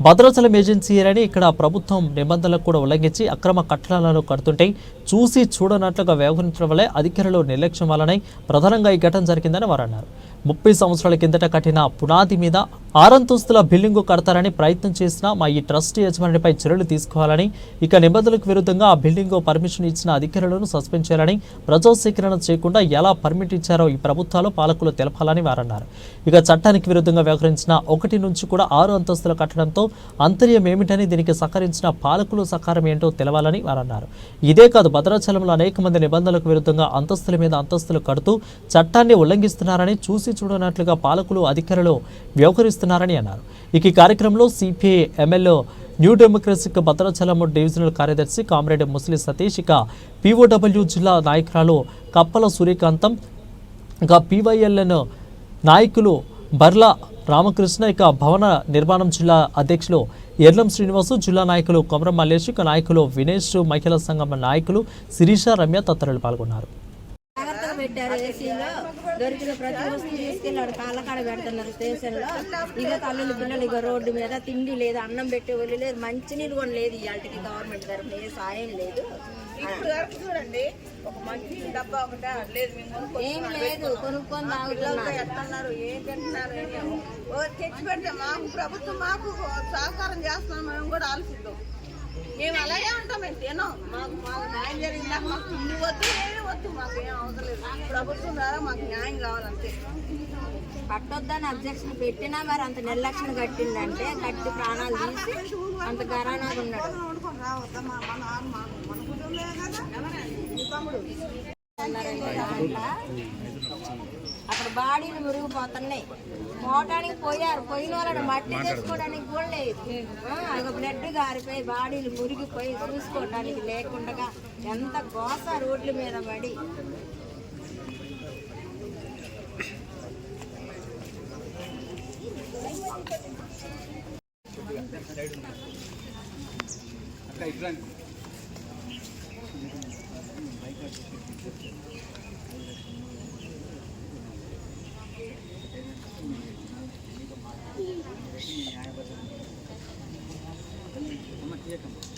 భద్రాచలం ఏజెన్సీలని ఇక్కడ ప్రభుత్వం నిబంధనలకు కూడా ఉల్లంఘించి అక్రమ కట్టడాలను కడుతుంటే చూసి చూడనట్లుగా వ్యవహరించడం వల్లే అధికారులు నిర్లక్ష్యం వల్లనే ప్రధానంగా ఈ ఘటన జరిగిందని వారు అన్నారు. 30 సంవత్సరాల కిందట కట్టిన పునాది మీద 6 అంతస్తుల బిల్డింగు కడతారని ప్రయత్నం చేసినా మా ఈ ట్రస్ట్ యజమానిపై చర్యలు తీసుకోవాలని, ఇక నిబంధనలకు విరుద్ధంగా ఆ బిల్డింగు పర్మిషన్ ఇచ్చిన అధికారులను సస్పెండ్ చేయాలని, ప్రజా సేకరణ చేయకుండా ఎలా పర్మిట్ ఇచ్చారో ఈ ప్రభుత్వాలు పాలకులు తెలపాలని వారన్నారు. ఇక చట్టానికి విరుద్ధంగా వ్యవహరించిన 1 నుంచి కూడా 6 అంతస్తుల కట్టడంతో అంతర్యం ఏమిటని, దీనికి సహకరించిన పాలకులు సహకారం ఏంటో తెలవాలని వారన్నారు. ఇదే కాదు, భద్రాచలంలో అనేక మంది నిబంధనలకు విరుద్ధంగా అంతస్తుల మీద అంతస్తులు కడుతూ చట్టాన్ని ఉల్లంఘిస్తున్నారని, చూసి చూడనట్లుగా పాలకులు అధికారులు వ్యవహరిస్తున్నారని అన్నారు. ఈ కార్యక్రమంలో సిపిఐ ఎమ్మెల్యే న్యూ డెమోక్రసీకి భద్రాచలం డివిజనల్ కార్యదర్శి కామ్రేడ్ ముస్లి సతీష్, ఇక పిఓడబ్ల్యూ జిల్లా నాయకురాలు కప్పల సూర్యకాంతం, ఇక పివైఎల్ఎన్ నాయకులు బర్ల రామకృష్ణ, ఇక భవన నిర్మాణం జిల్లా అధ్యక్షులు ఎర్లం శ్రీనివాసు, జిల్లా నాయకులు కొమరం మల్లేష్, ఇక నాయకులు వినేష్, మహిళా సంఘం నాయకులు శిరీష, రమ్య తదితరులు పాల్గొన్నారు. పెట్టారు. ఏసీలో దొరికిన ప్రతి వస్తువు తీసుకెళ్ళాడు. కాళ్ళకాడ పెడుతున్నారు స్టేషన్లో. ఇక తల్లులు పిల్లలు ఇక రోడ్డు మీద తిండి లేదు, అన్నం పెట్టే వాళ్ళు లేదు, మంచినీళ్ళు కూడా లేదు. ఇవాళకి గవర్నమెంట్ తరఫున ఏ సాయం లేదు. చూడండి, ఒక మంచి డబ్బా ఒకటే లేదు, ఏం లేదు, కొనుక్కొని తాగుతున్నారు. ఏం తింటున్నారు తెచ్చి పెడితే మాకు ప్రభుత్వం మాకు సహకారం చేస్తున్నాం, మేము కూడా ఆలోచిద్దాం. మేము అలాగే ఉంటాం, మేము తినాం. మాకు న్యాయం జరిగిందా, మాకు ఇల్లు వద్దు, ఏమీ వద్దు, మాకు ఏం అవసరం లేదు. ప్రభుత్వం ద్వారా మాకు న్యాయం కావాలంతే. కట్టొద్దని అబ్జెక్షన్ పెట్టినా మరి అంత నిర్లక్ష్యం కట్టిందంటే కట్టి ప్రాణాలు తీసి అంత గరానాగా ఉన్నాడు. అక్కడ బాడీలు మురిగిపోతున్నాయి. పోవటానికి పోయారు, పోయిన వాళ్ళని మట్టి తెచ్చుకోవడానికి కూడా లేదు. బ్లడ్ గారిపోయి బాడీలు మురిగిపోయి చూసుకోవడానికి లేకుండా ఎంత గోస రోడ్ల మీద పడి. న్యాయబద్ధం